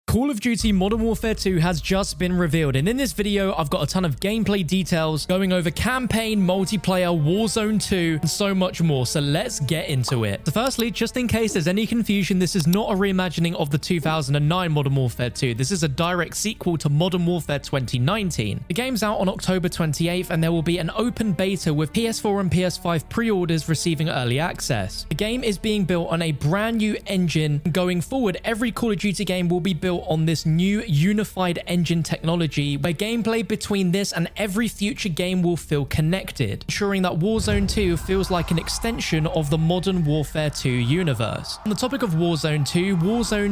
Call of Duty Modern Warfare 2 has just been revealed, and in this video I've got a ton of gameplay details going over campaign, multiplayer, Warzone 2 and so much more, so let's get into it. So firstly, just in case there's any confusion, this is not a reimagining of the 2009 Modern Warfare 2. This is a direct sequel to Modern Warfare 2019. The game's out on October 28th and there will be an open beta with PS4 and PS5 pre-orders receiving early access. The game is being built on a brand new engine. Going forward, every Call of Duty game will be built on this new unified engine technology where gameplay between this and every future game will feel connected, ensuring that Warzone 2 feels like an extension of the Modern Warfare 2 universe. On the topic of Warzone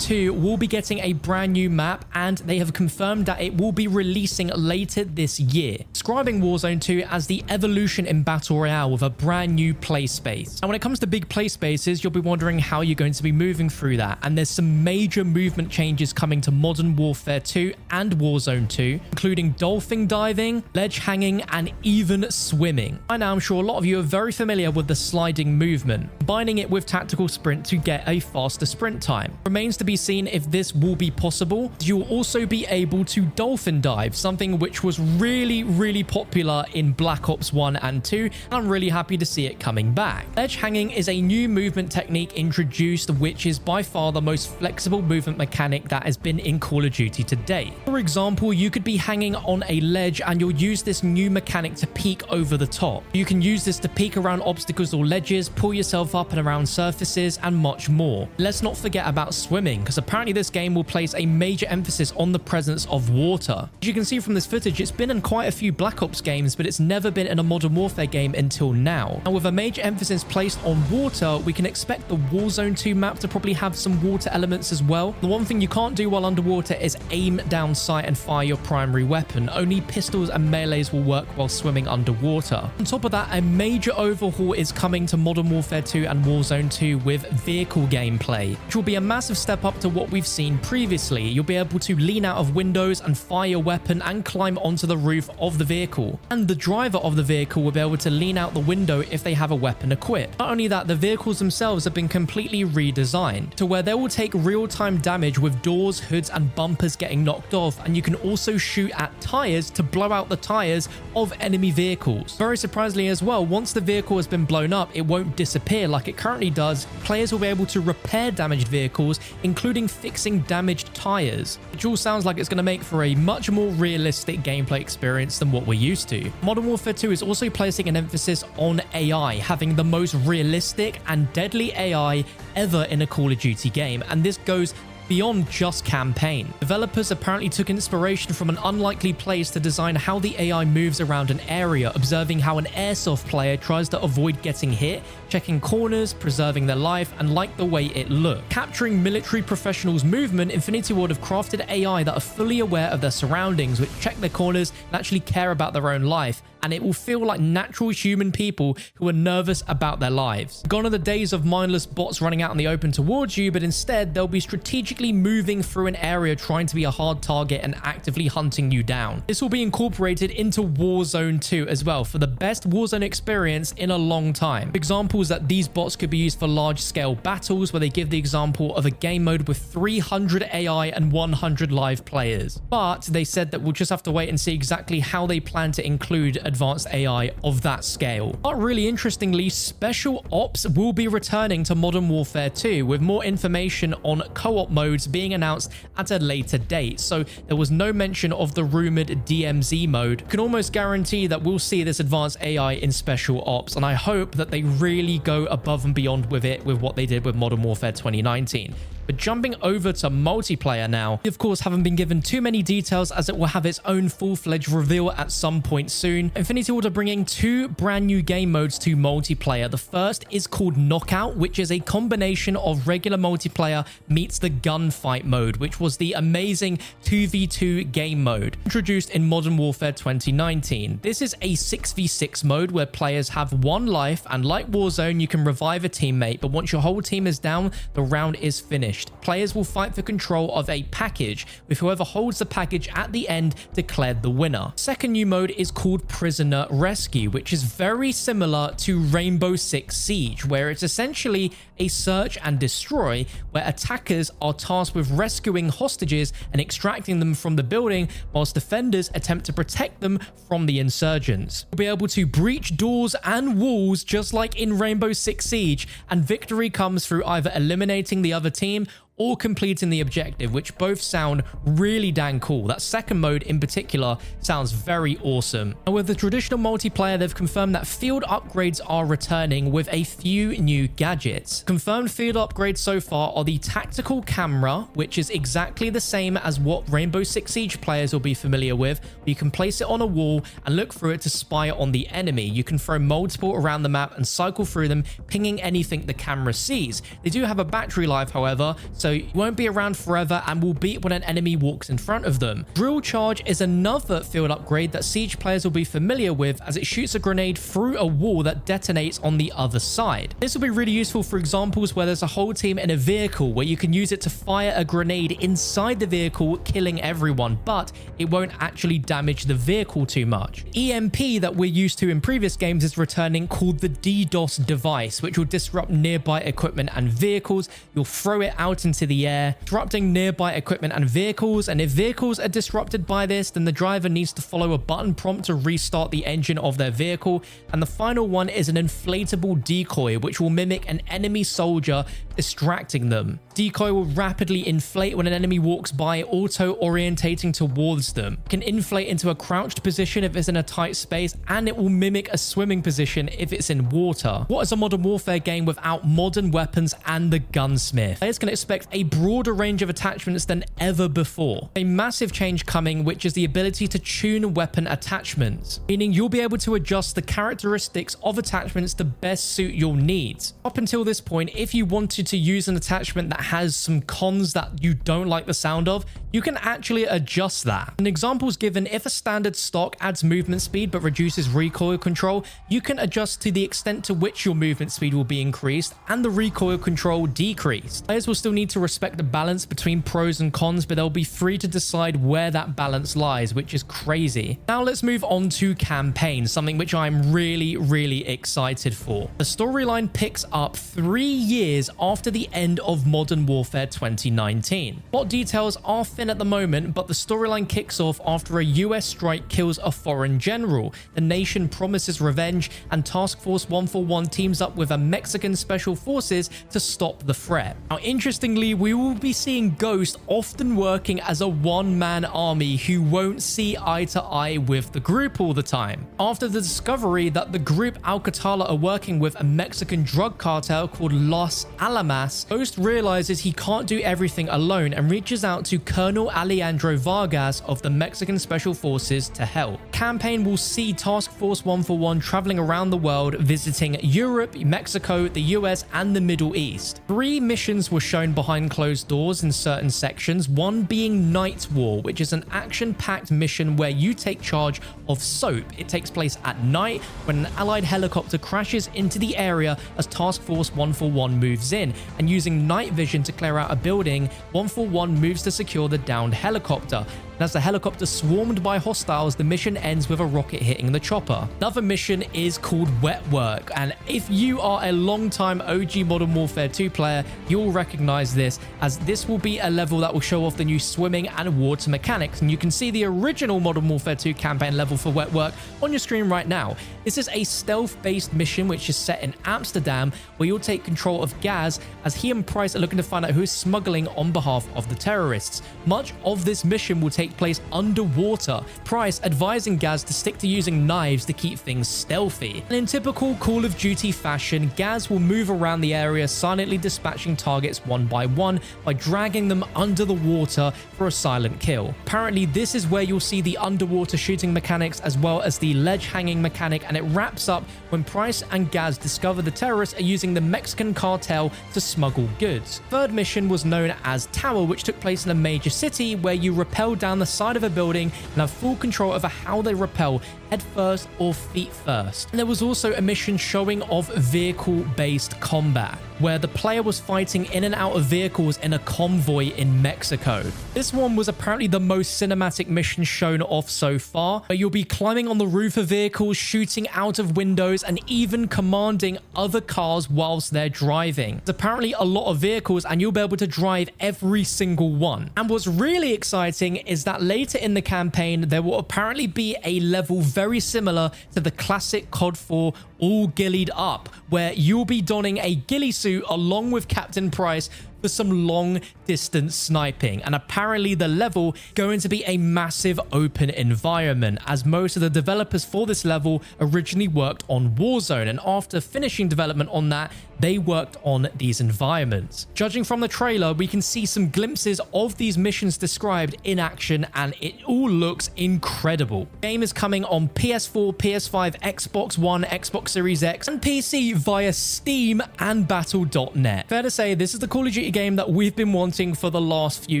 2 will be getting a brand new map and they have confirmed that it will be releasing later this year, describing Warzone 2 as the evolution in Battle Royale with a brand new play space. And when it comes to big play spaces, you'll be wondering how you're going to be moving through that, and there's some major movement changes coming to Modern Warfare 2 and Warzone 2, including dolphin diving, ledge hanging, and even swimming. By now, I'm sure a lot of you are very familiar with the sliding movement, combining it with tactical sprint to get a faster sprint time. Remains to be seen if this will be possible. You will also be able to dolphin dive, something which was really popular in Black Ops 1 and 2, and I'm really happy to see it coming back. Ledge hanging is a new movement technique introduced, which is by far the most flexible movement mechanic that has been in Call of Duty to date. For example, you could be hanging on a ledge and you'll use this new mechanic to peek over the top. You can use this to peek around obstacles or ledges, pull yourself up and around surfaces, and much more. Let's not forget about swimming, because apparently this game will place a major emphasis on the presence of water. As you can see from this footage, it's been in quite a few Black Ops games, but it's never been in a Modern Warfare game until now. And with a major emphasis placed on water, we can expect the Warzone 2 map to probably have some water elements as well. The one thing you can't do while underwater is aim down sight and fire your primary weapon. Only pistols and melees will work while swimming underwater. On top of that, a major overhaul is coming to Modern Warfare 2 and Warzone 2 with vehicle gameplay, which will be a massive step up to what we've seen previously. You'll be able to lean out of windows and fire your weapon and climb onto the roof of the vehicle. And the driver of the vehicle will be able to lean out the window if they have a weapon equipped. Not only that, the vehicles themselves have been completely redesigned to where they will take real-time damage with doors, hoods, and bumpers getting knocked off, and you can also shoot at tires to blow out the tires of enemy vehicles. Very surprisingly as well, once the vehicle has been blown up, it won't disappear like it currently does. Players will be able to repair damaged vehicles, including fixing damaged tires, which all sounds like it's going to make for a much more realistic gameplay experience than what we're used to. Modern Warfare 2 is also placing an emphasis on AI, having the most realistic and deadly AI ever in a Call of Duty game, and this goes beyond just campaign. Developers apparently took inspiration from an unlikely place to design how the AI moves around an area, observing how an airsoft player tries to avoid getting hit, checking corners, preserving their life, and like the way it looked. Capturing military professionals' movement, Infinity Ward have crafted AI that are fully aware of their surroundings, which check their corners and actually care about their own life, and it will feel like natural human people who are nervous about their lives. Gone are the days of mindless bots running out in the open towards you, but instead they'll be strategically moving through an area trying to be a hard target and actively hunting you down. This will be incorporated into Warzone 2 as well for the best Warzone experience in a long time. Examples that these bots could be used for large-scale battles, where they give the example of a game mode with 300 AI and 100 live players. But they said that we'll just have to wait and see exactly how they plan to include advanced AI of that scale. But really interestingly, Special Ops will be returning to Modern Warfare 2 with more information on co-op modes being announced at a later date. So there was no mention of the rumored DMZ mode. You can almost guarantee that we'll see this advanced AI in Special Ops, and I hope that they really go above and beyond with it with what they did with Modern Warfare 2019. But jumping over to multiplayer now, we of course haven't been given too many details as it will have its own full-fledged reveal at some point soon. Infinity Ward are bringing two brand new game modes to multiplayer. The first is called Knockout, which is a combination of regular multiplayer meets the gunfight mode, which was the amazing 2v2 game mode introduced in Modern Warfare 2019. This is a 6v6 mode where players have one life, and like Warzone, you can revive a teammate, but once your whole team is down, the round is finished. finished, players will fight for control of a package, with whoever holds the package at the end declared the winner. Second new mode is called Prisoner Rescue, which is very similar to Rainbow Six Siege, where it's essentially a search and destroy, where attackers are tasked with rescuing hostages and extracting them from the building, whilst defenders attempt to protect them from the insurgents. You'll be able to breach doors and walls just like in Rainbow Six Siege, and victory comes through either eliminating the other team or completing the objective, which both sound really dang cool. That second mode in particular sounds very awesome. And with the traditional multiplayer, they've confirmed that field upgrades are returning with a few new gadgets. Confirmed field upgrades so far are the tactical camera, which is exactly the same as what Rainbow Six Siege players will be familiar with. You can place it on a wall and look through it to spy on the enemy. You can throw multiple around the map and cycle through them, pinging anything the camera sees. They do have a battery life, however, so you won't be around forever and will beat when an enemy walks in front of them. Drill Charge is another field upgrade that Siege players will be familiar with, as it shoots a grenade through a wall that detonates on the other side. This will be really useful for examples where there's a whole team in a vehicle, where you can use it to fire a grenade inside the vehicle, killing everyone, but it won't actually damage the vehicle too much. EMP that we're used to in previous games is returning, called the DDoS device, which will disrupt nearby equipment and vehicles. You'll throw it out into the air, disrupting nearby equipment and vehicles, and if vehicles are disrupted by this, then the driver needs to follow a button prompt to restart the engine of their vehicle. And the final one is an inflatable decoy, which will mimic an enemy soldier, distracting them. Decoy will rapidly inflate when an enemy walks by, auto-orientating towards them. It can inflate into a crouched position if it's in a tight space, and it will mimic a swimming position if it's in water. What is a Modern Warfare game without modern weapons and the gunsmith? Players can expect a broader range of attachments than ever before. A massive change coming, which is the ability to tune weapon attachments, meaning you'll be able to adjust the characteristics of attachments to best suit your needs. Up until this point, if you wanted to use an attachment that has some cons that you don't like the sound of, you can actually adjust that. An example is given: if a standard stock adds movement speed but reduces recoil control, you can adjust to the extent to which your movement speed will be increased and the recoil control decreased. Players will still need to respect the balance between pros and cons, but they'll be free to decide where that balance lies, which is crazy. Now let's move on to campaign, something which I'm really excited for. The storyline picks up 3 years after the end of Modern Warfare 2019. Plot details are thin at the moment, but the storyline kicks off after a US strike kills a foreign general. The nation promises revenge, and Task Force 141 teams up with a Mexican special forces to stop the threat. Now, interestingly, we will be seeing Ghost often working as a one-man army who won't see eye to eye with the group all the time. After the discovery that the group Alcatala are working with a Mexican drug cartel called Los Alamas, Ghost realizes he can't do everything alone and reaches out to Colonel Alejandro Vargas of the Mexican Special Forces to help. Campaign will see Task Force 141 traveling around the world, visiting Europe, Mexico, the US, and the Middle East. 3 missions were shown behind closed doors in certain sections, one being Night War, which is an action-packed mission where you take charge of SOAP. It takes place at night when an allied helicopter crashes into the area as Task Force 141 moves in, and using night vision to clear out a building, 141 moves to secure the downed helicopter. And as the helicopter swarmed by hostiles, the mission ends with a rocket hitting the chopper. Another mission is called Wet Work, and if you are a long-time OG Modern Warfare 2 player, you'll recognize this, as this will be a level that will show off the new swimming and water mechanics, and you can see the original Modern Warfare 2 campaign level for Wet Work on your screen right now. This is a stealth-based mission which is set in Amsterdam, where you'll take control of Gaz, as he and Price are looking to find out who is smuggling on behalf of the terrorists. Much of this mission will take place underwater, Price advising Gaz to stick to using knives to keep things stealthy. And in typical Call of Duty fashion, Gaz will move around the area, silently dispatching targets one by one by dragging them under the water for a silent kill. Apparently, this is where you'll see the underwater shooting mechanics as well as the ledge hanging mechanic, and it wraps up when Price and Gaz discover the terrorists are using the Mexican cartel to smuggle goods. Third mission was known as Tower, which took place in a major city where you rappel down the side of a building and have full control over how they rappel, head first or feet first. And there was also a mission showing off vehicle-based combat. where the player was fighting in and out of vehicles in a convoy in Mexico. This one was apparently the most cinematic mission shown off so far, where you'll be climbing on the roof of vehicles, shooting out of windows, and even commanding other cars whilst they're driving. There's apparently a lot of vehicles and you'll be able to drive every single one. And what's really exciting is that later in the campaign, there will apparently be a level very similar to the classic COD 4 All Ghillied Up, where you'll be donning a ghillie suit along with Captain Price for some long distance sniping. And apparently the level going to be a massive open environment, as most of the developers for this level originally worked on Warzone, and after finishing development on that, they worked on these environments. Judging from the trailer, we can see some glimpses of these missions described in action, and it all looks incredible. The game is coming on PS4, PS5, Xbox One, Xbox Series X, and PC via Steam and Battle.net. Fair to say, this is the Call of Duty game that we've been wanting for the last few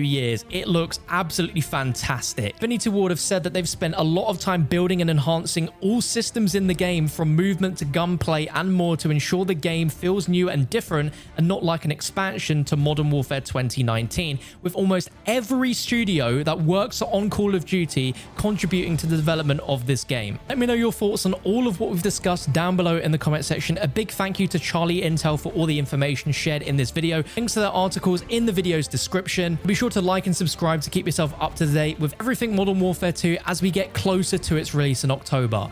years. It looks absolutely fantastic. Infinity Ward have said that they've spent a lot of time building and enhancing all systems in the game, from movement to gunplay and more, to ensure the game feels new and different and not like an expansion to Modern Warfare 2019, with almost every studio that works on Call of Duty contributing to the development of this game. Let me know your thoughts on all of what we've discussed down below in the comment section. A big thank you to Charlie Intel for all the information shared in this video. Links to their articles in the video's description. Be sure to like and subscribe to keep yourself up to date with everything Modern Warfare 2 as we get closer to its release in October.